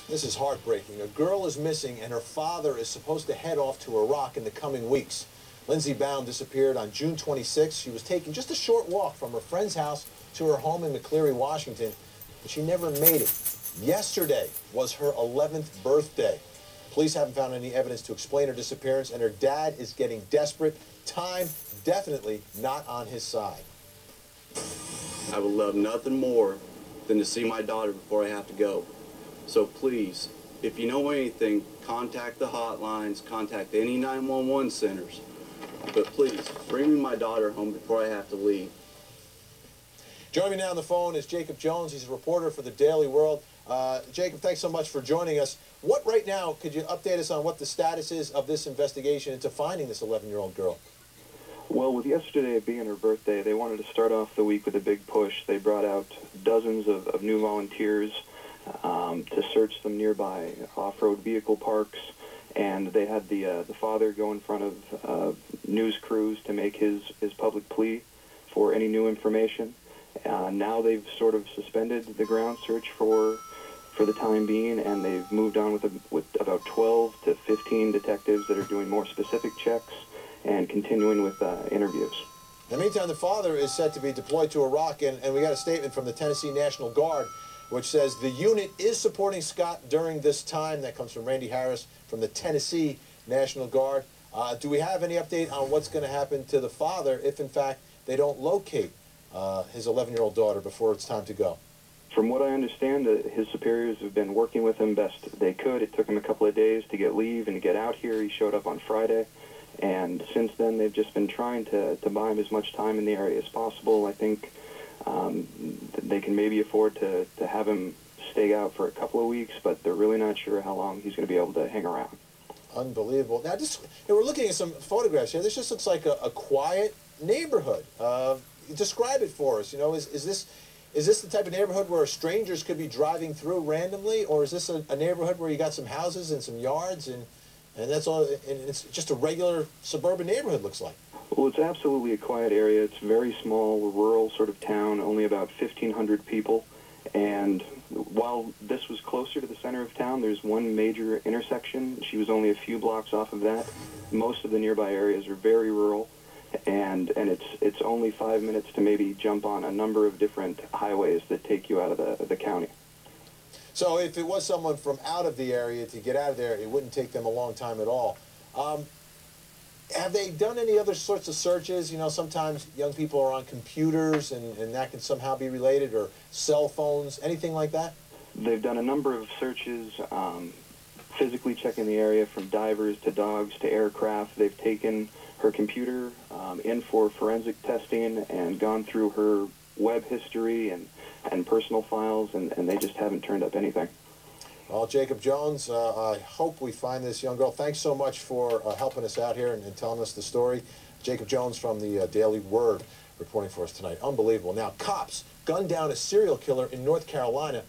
This is heartbreaking. A girl is missing, and her father is supposed to head off to Iraq in the coming weeks. Lindsay Bound disappeared on June 26th. She was taking just a short walk from her friend's house to her home in McCleary, Washington, but she never made it. Yesterday was her 11th birthday. Police haven't found any evidence to explain her disappearance, and her dad is getting desperate. Time definitely not on his side. I would love nothing more than to see my daughter before I have to go. So please, if you know anything, contact the hotlines, contact any 911 centers. But please, bring me my daughter home before I have to leave. Joining me now on the phone is Jacob Jones. He's a reporter for the Daily World. Jacob, thanks so much for joining us. What right now, could you update us on what the status is of this investigation into finding this 11-year-old girl? Well, with yesterday being her birthday, they wanted to start off the week with a big push. They brought out dozens of new volunteers to search some nearby off-road vehicle parks, and they had the father go in front of news crews to make his public plea for any new information. Now they've sort of suspended the ground search for the time being, and they've moved on with about 12 to 15 detectives that are doing more specific checks and continuing with interviews. In the meantime, the father is set to be deployed to Iraq, and we got a statement from the Tennessee National Guard which says the unit is supporting Scott during this time. That comes from Randy Harris from the Tennessee National Guard. Do we have any update on what's going to happen to the father if, in fact, they don't locate his 11-year-old daughter before it's time to go? From what I understand, his superiors have been working with him best they could. It took him a couple of days to get leave and get out here. He showed up on Friday, and since then they've just been trying to buy him as much time in the area as possible. I think they can maybe afford to have him stay out for a couple of weeks, but they're really not sure how long he's going to be able to hang around. Unbelievable. Now, we're looking at some photographs here. This just looks like a quiet neighborhood. Describe it for us. You know, is this the type of neighborhood where strangers could be driving through randomly, or is this a neighborhood where you got some houses and some yards and that's all, and it's just a regular suburban neighborhood, looks like? Well, it's absolutely a quiet area. It's a very small, rural sort of town, only about 1,500 people. And while this was closer to the center of town, there's one major intersection. She was only a few blocks off of that. Most of the nearby areas are very rural, and it's only 5 minutes to maybe jump on a number of different highways that take you out of the county. So if it was someone from out of the area to get out of there, it wouldn't take them a long time at all. Have they done any other sorts of searches? You know, sometimes young people are on computers, and that can somehow be related, or cell phones, anything like that? They've done a number of searches, physically checking the area from divers to dogs to aircraft. They've taken her computer in for forensic testing and gone through her web history and personal files, and they just haven't turned up anything. Well, Jacob Jones, I hope we find this young girl. Thanks so much for helping us out here and telling us the story. Jacob Jones from the Daily Word reporting for us tonight. Unbelievable. Now, cops gunned down a serial killer in North Carolina.